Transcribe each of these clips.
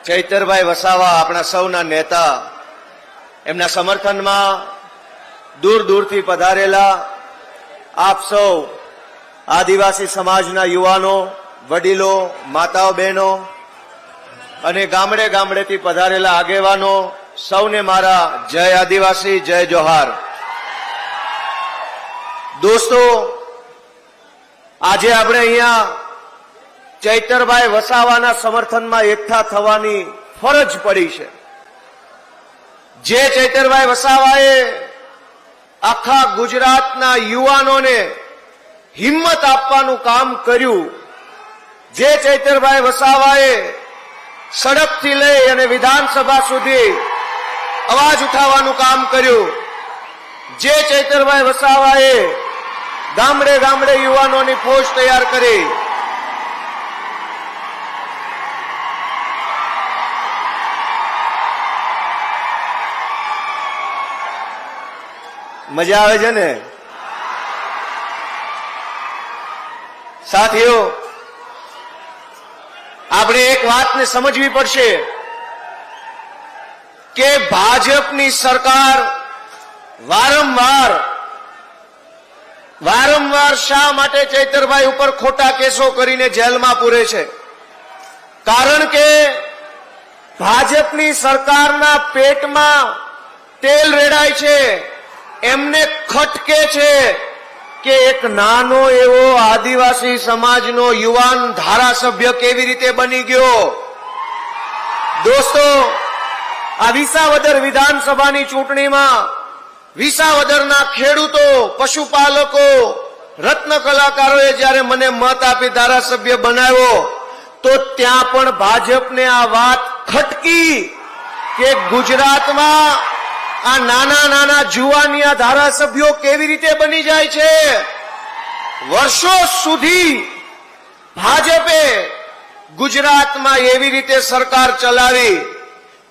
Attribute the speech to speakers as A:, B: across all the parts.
A: ચૈતરભાઈ વસાવા આપણા સૌના નેતા, એમના સમર્થનમાં દૂર દૂરથી પધારેલા આપ સૌ આદિવાસી સમાજના યુવાનો, વડીલો, માતાઓ, બહેનો અને ગામડે ગામડેથી પધારેલા આગેવાનો સૌને મારા જય આદિવાસી, જય જોહાર। દોસ્તો, આજે આપણે અહીંયા ચૈતરભાઈ વસાવાના સમર્થનમાં એકઠા થવાની ફરજ પડી છે। જે ચૈતરભાઈ વસાવાએ આખા ગુજરાતના યુવાનોને હિંમત આપવાનું કામ કર્યું, જે ચૈતરભાઈ વસાવાએ સડકથી લઈ અને વિધાનસભા સુધી અવાજ ઉઠાવવાનું કામ કર્યું, જે ચૈતરભાઈ વસાવાએ ગામડે ગામડે યુવાનોની ફોજ તૈયાર કરી, મજા આવે છે ને સાથીઓ? આપણે એક વાતને સમજવી પડશે કે ભાજપની સરકાર વારંવાર શા માટે ચૈતરભાઈ ઉપર ખોટા કેસો કરીને જેલમાં પૂરે છે? કારણ કે ભાજપની સરકારના પેટમાં તેલ રેડાય છે। એમને ખટકે છે કે એક નાનો એવો આદિવાસી સમાજનો યુવાન ધારાસભ્ય કેવી રીતે બની ગયો। દોસ્તો, આ વિસાવદર વિધાનસભાની ચૂંટણીમાં વિસાવદરના ખેડૂતો, પશુપાલકો, રત્ન કલાકારોએ જ્યારે મને મત આપી ધારાસભ્ય બનાવ્યો તો ત્યાં પણ ભાજપને આ વાત ખટકી કે ગુજરાતમાં આ નાના નાના જુવાનિયા ધારાસભ્યો કેવી રીતે બની જાય છે। વર્ષો સુધી ભાજપે ગુજરાતમાં એવી રીતે સરકાર ચલાવી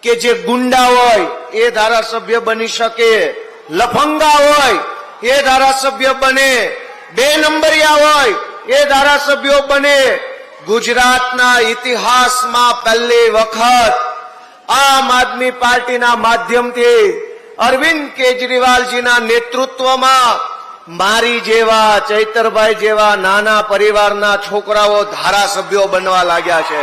A: કે જે ગુંડા હોય એ ધારાસભ્ય બની શકે, લફંગા હોય એ ધારાસભ્ય બને, બે નંબરિયા હોય એ ધારાસભ્યો બને। ગુજરાતના ઇતિહાસમાં પહેલી વખત આમ આદમી પાર્ટીના માધ્યમથી અરવિંદ કેજરીવાલજીના નેતૃત્વમાં મારી જેવા, ચૈતરભાઈ જેવા નાના પરિવારના છોકરાઓ ધારાસભ્યો બનવા લાગ્યા છે।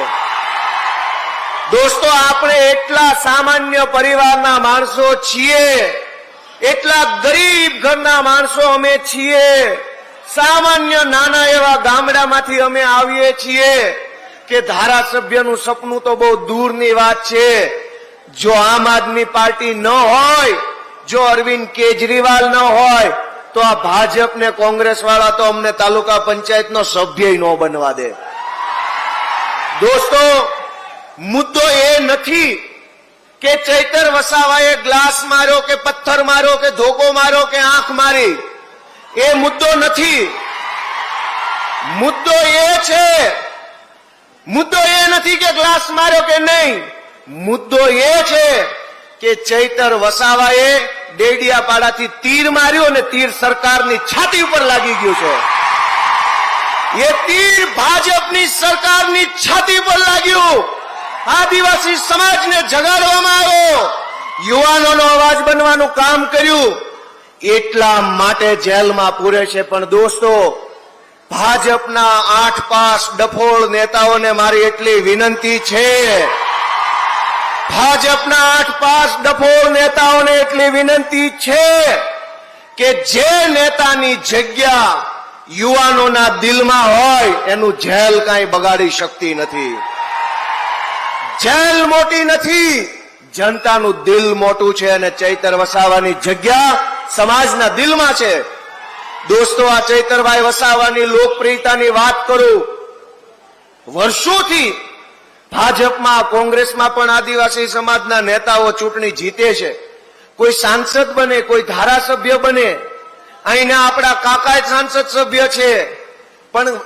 A: દોસ્તો, આપણે એટલા સામાન્ય પરિવારના માણસો છીએ, એટલા ગરીબ ઘરના માણસો અમે છીએ, સામાન્ય નાના એવા ગામડામાંથી અમે આવીએ છીએ કે ધારાસભ્યનું સપનું તો બહુ દૂરની વાત છે। જો આમ આદમી પાર્ટી ન હોય, જો અરવિંદ કેજરીવાલ ન હોય તો આ ભાજપ ને કોંગ્રેસ વાળા તો અમને તાલુકા પંચાયતનો સભ્ય ન બનવા દે। દોસ્તો, મુદ્દો એ નથી કે ચૈતર વસાવાએ ગ્લાસ માર્યો કે પથ્થર માર્યો કે ધોકો માર્યો કે આંખ મારી, એ મુદ્દો નથી। મુદ્દો એ નથી કે ગ્લાસ માર્યો કે નહીં, મુદ્દો એ છે કે ચૈતર વસાવાએ ડેડિયાપાડાથી તીર માર્યું અને તીર સરકારની છાતી ઉપર લાગી ગયું છે। એ તીર ભાજપની સરકારની છાતી પર લાગ્યું, આદિવાસી સમાજને જગાડવામાં આવ્યો, યુવાનોનો અવાજ બનવાનું કામ કર્યું, એટલા માટે જેલમાં પૂરે છે। પણ દોસ્તો, ભાજપના 8 પાસ ડફોળ નેતાઓને મારી એટલી વિનંતી છે, ભાજપના 8 પાસ ડફોળ નેતાઓને એટલી વિનંતી છે કે જે નેતાની જગ્યા યુવાનોના દિલમાં હોય એનું જેલ કાંઈ બગાડી શકતી નથી। જેલ મોટી નથી, જનતાનું દિલ મોટું છે અને ચૈતર વસાવાની જગ્યા સમાજના દિલમાં છે। દોસ્તો, આ ચૈતરભાઈ વસાવાની લોકપ્રિયતાની વાત કરું, વર્ષોથી ભાજપમાં, કોંગ્રેસમાં પણ આદિવાસી સમાજના નેતાઓ ચૂંટણી જીતે છે, કોઈ સાંસદ બને, કોઈ ધારાસભ્ય બને। અહીંના આપણા કાકા સાંસદ સભ્ય છે, પણ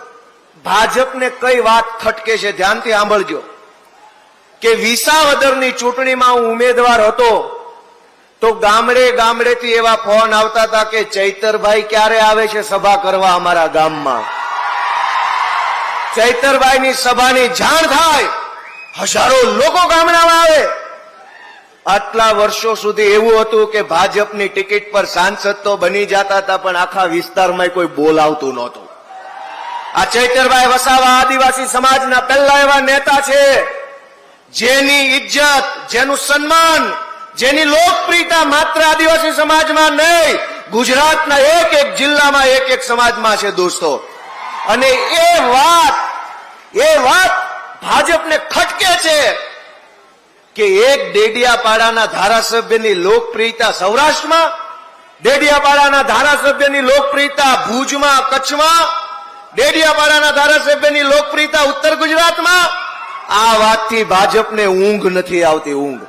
A: ભાજપને કઈ વાત ખટકે છે ધ્યાનથી સાંભળજો કે વિસાવદરની ચૂંટણીમાં હું ઉમેદવાર હતો તો ગામડે ગામડેથી એવા ફોન આવતા હતા કે ચૈતરભાઈ ક્યારે આવે છે સભા કરવા અમારા ગામમાં। ચૈતરભાઈની સભાની જાણ થાય, હજારો લોકો ગામના આટલા વર્ષો સુધી એવું હતું કે ભાજપની ટિકિટ પર સાંસદ તો બની જતા હતા, પણ આખા વિસ્તારમાં કોઈ બોલાવતું નહોતું. આ ચૈતરભાઈ વસાવા આદિવાસી સમાજના પહેલા એવા નેતા છે જેની ઇજ્જત, જેનું સન્માન, જેની લોકપ્રિયતા માત્ર આદિવાસી સમાજમાં નહીં, ગુજરાતના એક એક જિલ્લામાં, એક એક સમાજમાં છે દોસ્તો. અને એ વાત ભાજપને ખટકે છે કે એક ડેડિયાપાડાના ધારાસભ્યની લોકપ્રિયતા સૌરાષ્ટ્રમાં, ડેડિયાપાડાના ધારાસભ્યની લોકપ્રિયતા ભુજમાં, કચ્છમાં, ડેડિયાપાડાના ધારાસભ્યની લોકપ્રિયતા ઉત્તર ગુજરાતમાં. આ વાતથી ભાજપને ઊંઘ નથી આવતી, ઊંઘ.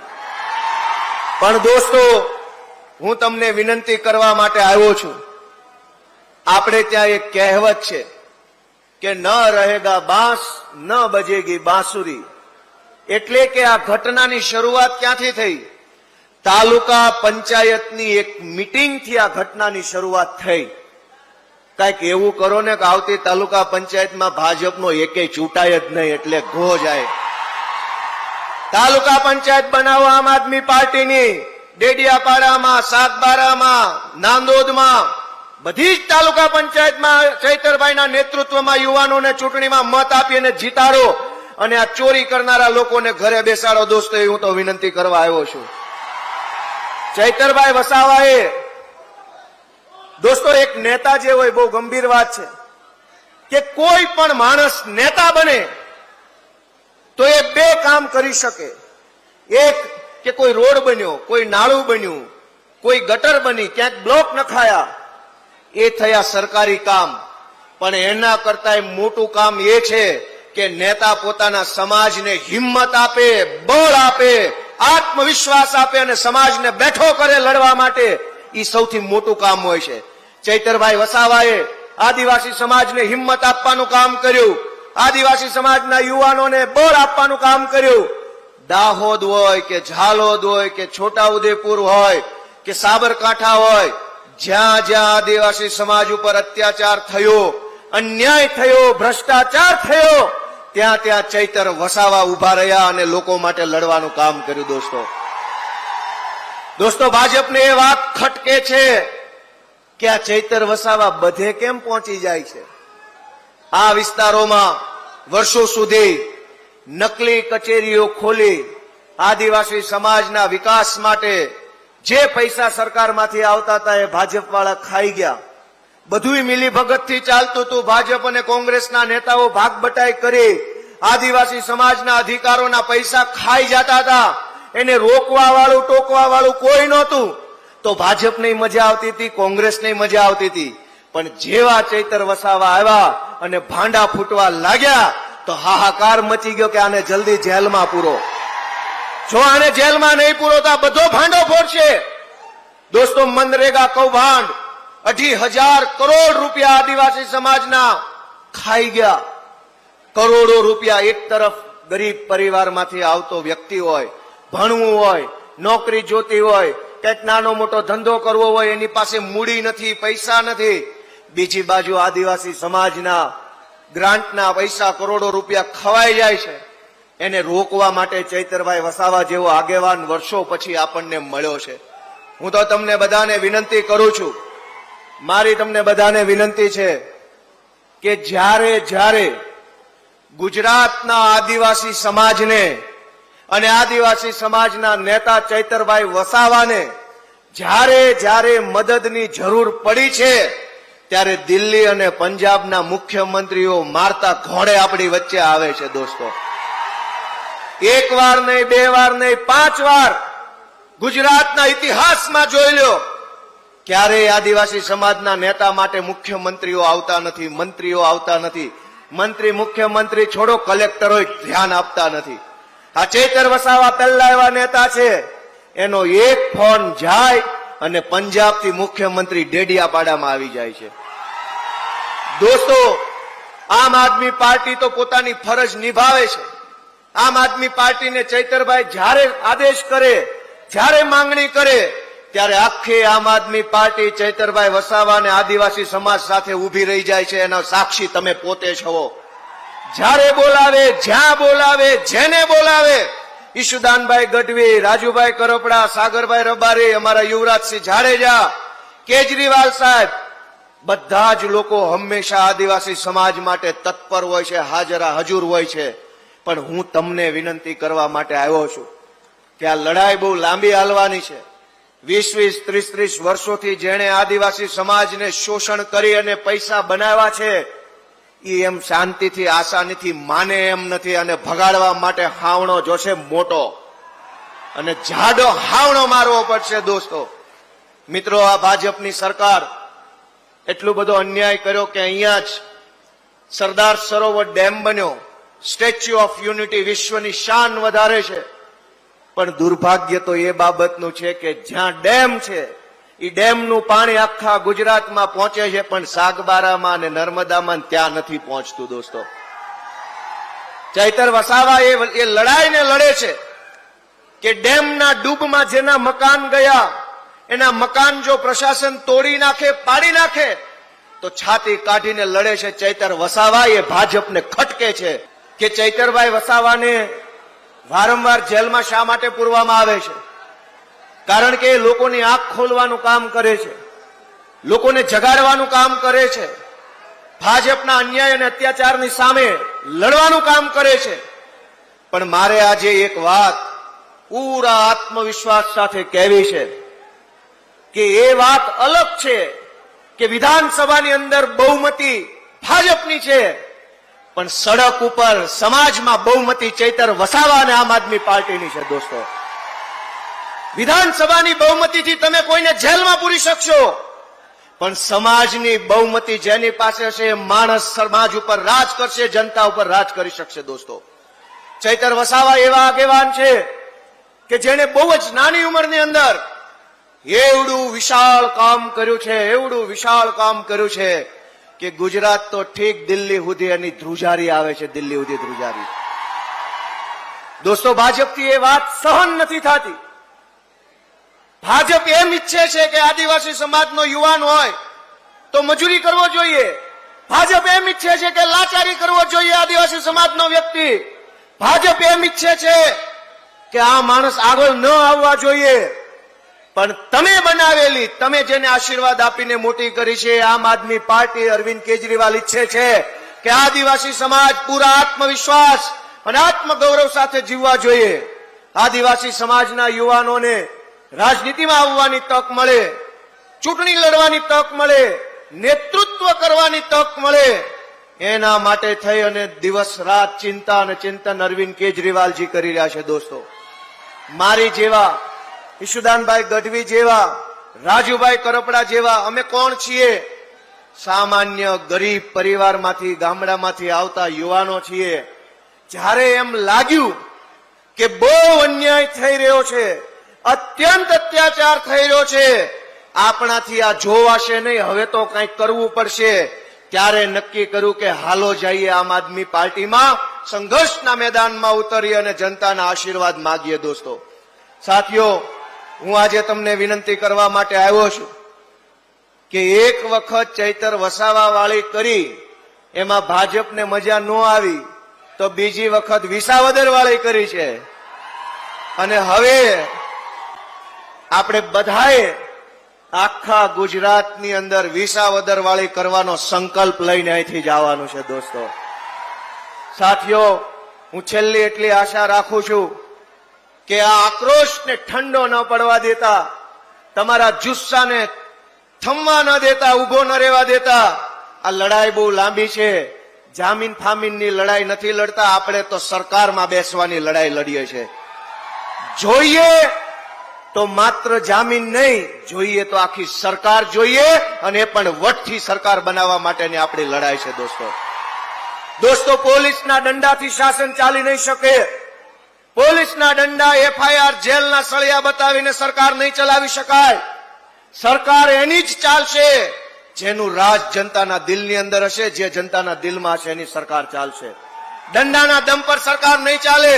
A: પણ દોસ્તો, હું તમને વિનંતી કરવા માટે આવ્યો છું. આપણે ત્યાં એક કહેવત છે કે ન રહેગા બાંસ ન બજેગી બાંસુરી. એટલે કે આ ઘટનાની શરૂઆત ક્યાંથી થઈ? તાલુકા પંચાયતની એક મીટિંગથી આ ઘટનાની શરૂઆત થઈ. કઈક એવું કરો ને કે આવતી તાલુકા પંચાયતમાં ભાજપનો એકેય ચૂંટાય જ નહીં, એટલે ઘો જાય. તાલુકા પંચાયત બનાવો આમ આદમી પાર્ટીની, ડેડિયાપાડામાં, સાગબારામાં, નાંદોદમાં, બધી જ તાલુકા પંચાયતમાં ચૈતરભાઈના નેતૃત્વમાં યુવાનોને ચૂંટણીમાં મત આપી અને જીતાડો, અને આ ચોરી કરનારા લોકોને ઘરે બેસાડો. દોસ્તો, હું તો વિનંતી કરવા આવ્યો છું. ચૈતરભાઈ વસાવાએ, દોસ્તો, એક નેતા જે હોય, બહુ ગંભીર વાત છે કે કોઈ પણ માણસ નેતા બને તો એ બે કામ કરી શકે. એક કે કોઈ રોડ બન્યો, કોઈ નાળું બન્યું, કોઈ ગટર બની, ક્યાંક બ્લોક નખાયા, એ થયા સરકારી કામ. પણ એના કરતા મોટું કામ એ છે કે નેતા પોતાના સમાજને હિંમત આપે, બળ આપે, આત્મવિશ્વાસ આપે અને સમાજને બેઠો કરે લડવા માટે. એ સૌથી મોટું કામ હોય છે. ચૈતરભાઈ વસાવાએ આદિવાસી સમાજને હિંમત આપવાનું કામ કર્યું, આદિવાસી સમાજના યુવાનોને બળ આપવાનું કામ કર્યું. દાહોદ હોય કે ઝાલોદ હોય કે છોટાઉદેપુર હોય કે સાબરકાંઠા હોય, જ્યાં જ્યાં આદિવાસી સમાજ ઉપર અત્યાચાર થયો, અન્યાય થયો, ભ્રષ્ટાચાર થયો, ત્યાં ત્યાં ચૈતર વસાવા ઉભા રહ્યા અને લોકો માટે લડવાનું કામ કર્યું. દોસ્તો, ભાજપને એ વાત ખટકે છે કે આ ચૈતર વસાવા બધે કેમ પહોંચી જાય છે. આ વિસ્તારોમાં વર્ષો સુધી નકલી કચેરીઓ ખોલી આદિવાસી સમાજના વિકાસ માટે જે પૈસા સરકારમાંથી આવતા હતા એ ભાજપ વાળા ખાઈ ગયા. બધુંય મિલીભગતથી ચાલતું હતું. ભાજપ અને કોંગ્રેસના નેતાઓ ભાગબટાઈ કરી આદિવાસી સમાજના અધિકારોના પૈસા ખાઈ જતા હતા. એને રોકવા વાળું, ટોકવા વાળું કોઈ નહોતું. તો ભાજપને મજા આવતી હતી, કોંગ્રેસને મજા આવતી હતી. પણ જેવા ચૈતર વસાવા આવ્યા અને ભાંડા ફૂટવા લાગ્યા તો હાહાકાર મચી ગયો કે આને જલ્દી જેલમાં પૂરો. જો આને જેલમાં નહીં પૂરો તો આ બધો ભાંડો ફોડશે. દોસ્તો, મનરેગા કૌભાંડ 2,500 કરોડ રૂપિયા આદિવાસી સમાજના ખાઈ ગયા. કરોડો રૂપિયા એક તરફ ગરીબ પરિવારમાંથી આવતો વ્યક્તિ હોય, ભણવું હોય, નોકરી જોતી હોય, કંઈક નાનો મોટો ધંધો કરવો હોય, એની પાસે મૂડી નથી, પૈસા નથી. બીજી બાજુ આદિવાસી સમાજના ગ્રાન્ટના પૈસા કરોડો રૂપિયા ખવાઈ જાય છે. એને રોકવા માટે ચૈતરભાઈ વસાવા જેવો આગેવાન વર્ષો પછી આપણને મળ્યો છે. હું તો તમને બધાને વિનંતી કરું છું, મારી તમને બધાને વિનંતી છે કે જ્યારે ગુજરાતના આદિવાસી સમાજને અને આદિવાસી સમાજના નેતા ચૈતરભાઈ વસાવાને જ્યારે મદદની જરૂર પડી છે, ત્યારે દિલ્હી અને પંજાબના મુખ્યમંત્રીઓ મારતા ઘોડે આપણી વચ્ચે આવે છે. દોસ્તો, એક વાર નહીં, બે વાર નહીં, 5 વાર ગુજરાતના ઇતિહાસમાં જોઈ લો, ક્યારેય આદિવાસી સમાજના નેતા માટે મુખ્યમંત્રીઓ આવતા નથી, મંત્રીઓ આવતા નથી. મંત્રી, મુખ્યમંત્રી છોડો, કલેક્ટરો ધ્યાન આપતા નથી. આ ચૈતર વસાવા પહેલા એવા નેતા છે, એનો એક ફોન જાય અને પંજાબથી મુખ્યમંત્રી ડેડિયાપાડામાં આવી જાય છે. દોસ્તો, આમ આદમી પાર્ટી તો પોતાની ફરજ નિભાવે છે. આમ આદમી પાર્ટીને ચૈતરભાઈ જ્યારે આદેશ કરે, જ્યારે માંગણી કરે, ત્યારે આખી આમ આદમી પાર્ટી ચૈતરભાઈ વસાવા અને આદિવાસી સમાજ સાથે ઉભી રહી જાય છે. એના સાક્ષી તમે પોતે છો. જ્યારે બોલાવે, જ્યાં બોલાવે, જેને બોલાવે, ઈશુદાનભાઈ ગઢવી, રાજુભાઈ કરપડા, સાગરભાઈ રબારી, અમારા યુવરાજસિંહ જાડેજા, કેજરીવાલ સાહેબ, બધા જ લોકો હંમેશા આદિવાસી સમાજ માટે તત્પર હોય છે, હાજરા હજુર હોય છે. પણ હું તમને વિનંતી કરવા માટે આવ્યો છું કે આ લડાઈ બહુ લાંબી હાલવાની છે. 20-20, 30-30 વર્ષોથી જેણે આદિવાસી સમાજને શોષણ કરી અને પૈસા બનાવ્યા છે એ એમ શાંતિથી આસાનીથી માને એમ નથી, અને ભગાડવા માટે હાવણો જોશે મોટો, અને જાડો હાવણો મારવો પડશે. દોસ્તો મિત્રો, આ ભાજપની સરકાર એટલો બધો અન્યાય કર્યો કે અહીંયા જ સરદાર સરોવર ડેમ બન્યો, સ્ટેચ્યુ ઓફ યુનિટી વિશ્વની શાન વધારે છે. પણ દુર્ભાગ્ય તો એ બાબતનું છે કે જ્યાં ડેમ છે એ ડેમનું પાણી આખા ગુજરાતમાં પહોંચે છે, પણ સાગબારામાં અને નર્મદામાં ત્યાં નથી પહોંચતું. દોસ્તો, ચૈતર વસાવા એ લડાઈને લડે છે કે ડેમના ડૂબમાં જેના મકાન ગયા એના મકાન જો પ્રશાસન તોડી નાખે, પાડી નાખે તો છાતી કાઢીને લડે છે. ચૈતર વસાવા એ ભાજપને ખટકે છે કે ચૈતરભાઈ વસાવાને વારંવાર જેલમાં શા માટે પૂરવામાં આવે છે? કારણ કે એ લોકોની આંખ ખોલવાનું કામ કરે છે, લોકોને જગાડવાનું કામ કરે છે, ભાજપના અન્યાય અને અત્યાચારની સામે લડવાનું કામ કરે છે. પણ મારે આજે એક વાત પૂરા આત્મવિશ્વાસ સાથે કહેવી છે કે એ વાત અલગ છે કે વિધાનસભાની અંદર બહુમતી ભાજપની છે, પણ સડક ઉપર સમાજમાં બહુમતી ચૈતર વસાવા અને આમ આદમી પાર્ટીની છે. દોસ્તો, વિધાનસભાની બહુમતીથી તમે કોઈને જેલમાં પૂરી શકશો, પણ સમાજની બહુમતી જેની પાસે હશે એ માણસ સમાજ ઉપર રાજ કરશે, જનતા ઉપર રાજ કરી શકશે. દોસ્તો, ચૈતર વસાવા એવા આગેવાન છે કે જેને બહુ જ નાની ઉંમરની અંદર એવડું વિશાળ કામ કર્યું છે, એવડું વિશાળ કામ કર્યું છે કે ગુજરાત તો ઠીક દિલ્હી સુધી એની ધ્રુજારી આવે છે, દિલ્હી સુધી ધ્રુજારી. દોસ્તો, ભાજપથી એ વાત સહન નથી થતી. ભાજપ એમ ઈચ્છે છે કે આદિવાસી સમાજનો યુવાન હોય તો મજૂરી કરવો જોઈએ. ભાજપ એમ ઈચ્છે છે કે લાચારી કરવો જોઈએ આદિવાસી સમાજનો વ્યક્તિ. ભાજપ એમ ઈચ્છે છે કે આ માણસ આગળ ન આવવા જોઈએ. પણ તમે બનાવેલી, તમે જેને આશીર્વાદ આપીને મોટી કરી છે આમ આદમી પાર્ટી, અરવિંદ કેજરીવાલ ઈચ્છે છે કે આદિવાસી સમાજ પૂરા આત્મવિશ્વાસ અને આત્મગૌરવ સાથે જીવવા જોઈએ. આદિવાસી સમાજના યુવાનોને રાજનીતિમાં આવવાની તક મળે, ચૂંટણી લડવાની તક મળે, નેતૃત્વ કરવાની તક મળે, એના માટે થઈ અને દિવસ રાત ચિંતા અને ચિંતન અરવિંદ કેજરીવાલજી કરી રહ્યા છે. દોસ્તો, મારી જેવા, ઈશુદાનભાઈ ગઢવી જેવા, રાજુભાઈ કરપડા જેવા અમે કોણ છીએ? સામાન્ય ગરીબ પરિવારમાંથી, ગામડામાંથી આવતા યુવાનો છીએ. જ્યારે એમ લાગ્યું કે બહુ અન્યાય થઈ રહ્યો છે, અત્યંત અત્યાચાર થઈ રહ્યો છે, આપણાથી આ જોવાશે નહીં, હવે તો કંઈક કરવું પડશે, ત્યારે નક્કી કર્યું કે હાલો જઈએ આમ આદમી પાર્ટીમાં, સંઘર્ષના મેદાનમાં ઉતરી અને જનતાના આશીર્વાદ માગીએ. દોસ્તો, સાથીઓ, હું આજે તમને વિનંતી કરવા માટે આવ્યો છું કે એક વખત ચૈતર વસાવા વાળી કરી એમાં ભાજપને મજા ન આવી તો બીજી વખત વિસાવદર વાળી કરી છે, અને હવે આપણે બધાએ આખા ગુજરાતની અંદર વિસાવદર વાળી કરવાનો સંકલ્પ લઈને અહીંથી જવાનું છે. દોસ્તો, સાથીઓ, હું છેલ્લી એટલી આશા રાખું છું કે આ આક્રોશને ઠંડો ન પડવા દેતા, તમારા જુસ્સાને થમવા ન દેતા, ઉભો ન રહેવા દેતા. આ લડાઈ બહુ લાંબી છે, જામીન ફામીનની લડાઈ નથી લડતા, આપણે તો સરકારમાં બેસવાની લડાઈ લડીએ છીએ. જોઈએ તો માત્ર જામીન નહીં, જોઈએ તો આખી સરકાર જોઈએ, અને એ પણ વટથી સરકાર બનાવવા માટેની આપણી લડાઈ છે. દોસ્તો, પોલીસના દંડાથી શાસન ચાલી નહીં શકે. પોલીસના દંડા, એફઆઈઆર, જેલના સળિયા બતાવીને સરકાર નહીં ચલાવી શકાય. સરકાર એની જ ચાલશે જેનું રાજ જનતાના દિલની અંદર હશે, જે જનતાના દિલમાં હશે એની સરકાર ચાલશે. દંડાના દમ પર સરકાર નહીં ચાલે.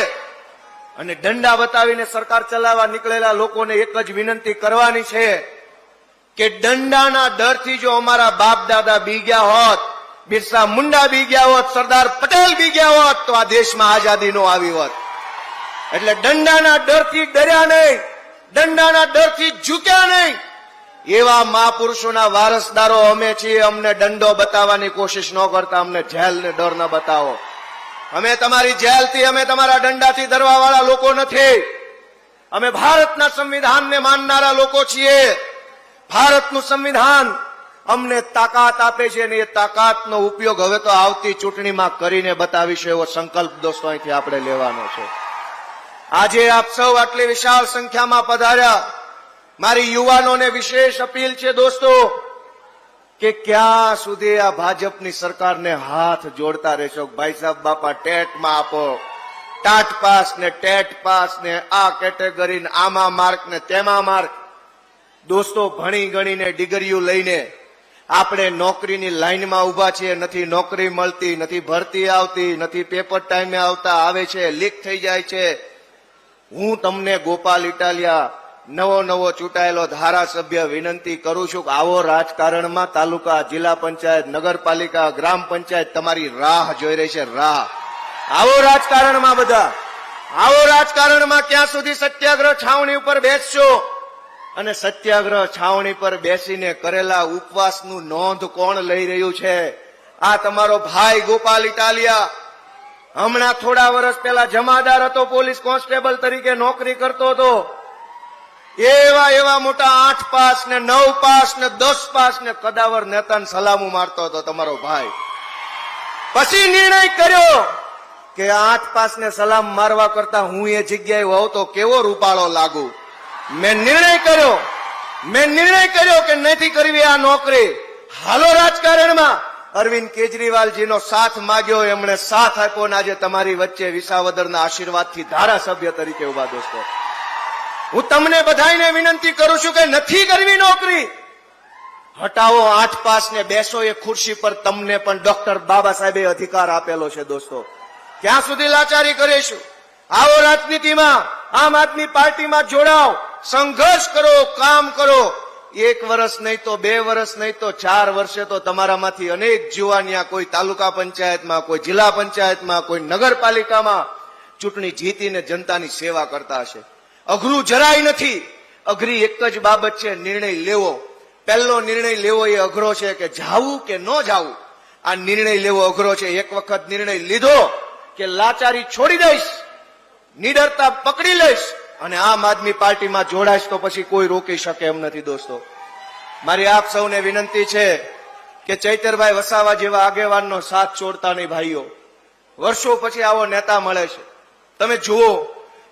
A: અને દંડા બતાવીને સરકાર ચલાવવા નીકળેલા લોકોને એક જ વિનંતી કરવાની છે કે દંડાના ડરથી જો અમારા બાપ દાદા બી ગયા હોત, બિરસા મુંડા બી ગયા હોત, સરદાર પટેલ બી ગયા હોત, તો આ દેશમાં આઝાદી નો આવી હોત. એટલે દંડાના ડરથી ડર્યા નહીં, દંડાના ડરથી ઝૂક્યા નહીં, એવા મહાપુરુષોના વારસદારો અમે છીએ. અમને દંડો બતાવવાની કોશિશ ન કરતા, અમને જેલને ડર ન બતાવો. અમે તમારી જેલથી, અમે તમારા દંડાથી ડરવા વાળા લોકો નથી. અમે ભારતના સંવિધાનને માનનારા લોકો છીએ. ભારતનું સંવિધાન અમને તાકાત આપે છે અને એ તાકાતનો ઉપયોગ હવે તો આવતી ચૂંટણીમાં કરીને બતાવીશું એવો સંકલ્પ દોસ્તો અહીંથી આપણે લેવાનો છે. આજે આપ સૌ આટલી વિશાળ સંખ્યામાં પધાર્યા. મારી યુવાનોને વિશેષ અપીલ છે દોસ્તો કે ક્યાં સુધી આ ભાજપની સરકારને હાથ જોડતા રહેશો. ભાઈ સાહેબ બાપા ટેટમાં આપો, ટાટ પાસ ને ટેટ પાસ ને આ કેટેગરી ને આમાં માર્ક ને તેમાં માર્ક. દોસ્તો ભણી ગણીને ડિગ્રીઓ લઈને આપણે નોકરીની લાઈનમાં ઉભા છીએ, નથી નોકરી મળતી, નથી ભરતી આવતી, નથી પેપર ટાઈમે આવતા, આવે છે લીક થઈ જાય છે. હું તમને ગોપાલ ઇટાલિયા નવો ચૂંટાયેલો ધારાસભ્ય વિનંતી કરું છું કે આવો રાજકારણમાં તાલુકા, જિલ્લા પંચાયત, નગરપાલિકા, ગ્રામ પંચાયત તમારી રાહ જોઈ રહી છે. રાહ આવો રાજકારણમાં, બધા આવો રાજકારણમાં. ક્યાં સુધી સત્યાગ્રહ છાવણી ઉપર બેસશો? અને સત્યાગ્રહ છાવણી પર બેસીને કરેલા ઉપવાસનું નોંધ કોણ લઈ રહ્યું છે? આ તમારો ભાઈ ગોપાલ ઇટાલિયા. હમણાં થોડા વર્ષ પહેલા જમાદાર હતો, પોલીસ કોન્સ્ટેબલ તરીકે નોકરી કરતો હતો. એવા મોટા 8 પાસ ને 9 પાસ ને 10 પાસ ને કદાવર નેતાને સલામું મારતો હતો તમારો ભાઈ. પછી નિર્ણય કર્યો કે 8 પાસ ને સલામ મારવા કરતા હું એ જગ્યાએ હોઉં તો કેવો રૂપાળો લાગુ. મેં નિર્ણય કર્યો કે નથી કરવી આ નોકરી. હાલો રાજકારણમાં. અરવિંદ કેજરીવાલજીનો સાથ માંગ્યો, એમણે સાથ આપ્યો ને આજે તમારી વચ્ચે વિસાવદરના આશીર્વાદથી ધારાસભ્ય તરીકે ઉભા. દોસ્તો હું તમને બધાને વિનંતી કરું છું કે નથી કરવી નોકરી, હટાવો 8 પાસ ને બેસો એ ખુરશી પર. તમને પણ ડોક્ટર બાબા સાહેબે અધિકાર આપેલો છે. દોસ્તો ક્યાં સુધી લાચારી કરીશું? આવો રાજનીતિમાં, આમ આદમી પાર્ટીમાં જોડાઓ, સંઘર્ષ કરો, કામ કરો. 1 વર્ષ નહીં તો 2 વર્ષ નહીં તો 4 વર્ષે તો તમારામાંથી અનેક જુવાનિયા કોઈ તાલુકા પંચાયતમાં, કોઈ જિલ્લા પંચાયતમાં, કોઈ નગરપાલિકામાં ચૂંટણી જીતીને જનતાની સેવા કરતા હશે. અઘરું જરાય નથી. અઘરી એક જ બાબત છે, નિર્ણય લેવો. પહેલો નિર્ણય લેવો એ અઘરો છે કે જાવું કે ન જાવું. આ નિર્ણય લેવો અઘરો છે. એક વખત નિર્ણય લીધો કે લાચારી છોડી દઈશ, નિડરતા પકડી લઈશ અને આમ આદમી પાર્ટીમાં જોડાઈશ તો પછી કોઈ રોકી શકે એમ નથી. દોસ્તો મારી આપ સૌને વિનંતી છે કે ચૈતરભાઈ વસાવા જેવા આગેવાનનો સાથ છોડતા નહીં ભાઈઓ. વર્ષો પછી આવો નેતા મળે છે. તમે જુઓ,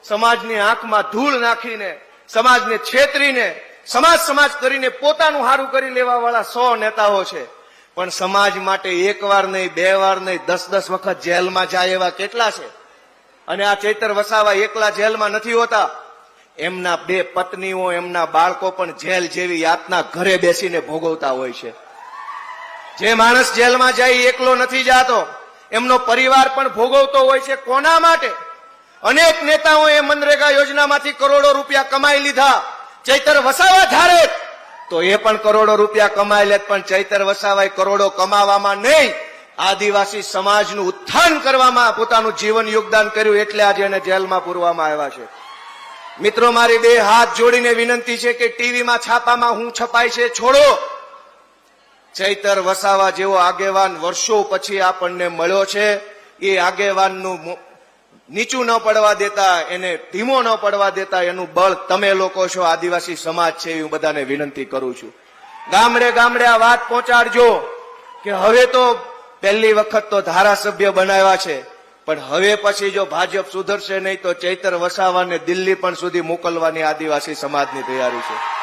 A: સમાજની આંખમાં ધૂળ નાખીને, સમાજને છેતરીને, સમાજ કરીને પોતાનું હારું કરી લેવા વાળા 100 નેતાઓ છે. પણ સમાજ માટે 1 વાર નહીં, 2 વાર નહીં, 10 વખત જેલમાં જાય એવા કેટલા છે? અને આ ચૈતર વસાવા એકલા જેલમાં નથી હોતા. એમના 2 પત્નીઓ, એમના બાળકો પણ જેલ જેવી યાતના ઘરે બેસીને ભોગવતા હોય છે. જે માણસ જેલમાં જાય એકલો નથી જાતો, એમનો પરિવાર પણ ભોગવતો હોય છે. કોના માટે? અનેક નેતાઓએ મનરેગા યોજનામાંથી કરોડો રૂપિયા કમાઈ લીધા. ચૈતર વસાવા ધારે તો એ પણ કરોડો રૂપિયા કમાઈ લેત, પણ ચૈતર વસાવાએ કરોડો કમાવામાં નહીં, આદિવાસી સમાજનું ઉત્થાન કરવામાં પોતાનું જીવન યોગદાન કર્યું. એટલે આજે એને જેલમાં પૂરવામાં આવ્યા છે. મિત્રો મારી 2 હાથ જોડીને વિનંતી છે કે ટીવીમાં છાપામાં હું છપાય છે છોડો. ચૈતર વસાવા જેવો આગેવાન વર્ષો પછી આપણને મળ્યો છે. એ આગેવાનનું નીચું ન પડવા દેતા, એને ધીમો ન પડવા દેતા, એનું બળ તમે લોકો છો, આદિવાસી સમાજ છે. હું બધાને વિનંતી કરું છું, ગામડે આ વાત પહોંચાડજો કે હવે તો પહેલી વખત તો ધારાસભ્ય બનાવ્યા છે, પણ હવે પછી જો ભાજપ સુધરશે નહીં તો ચૈતર વસાવાને દિલ્હી પણ સુધી મોકલવાની આદિવાસી સમાજની તૈયારી છે.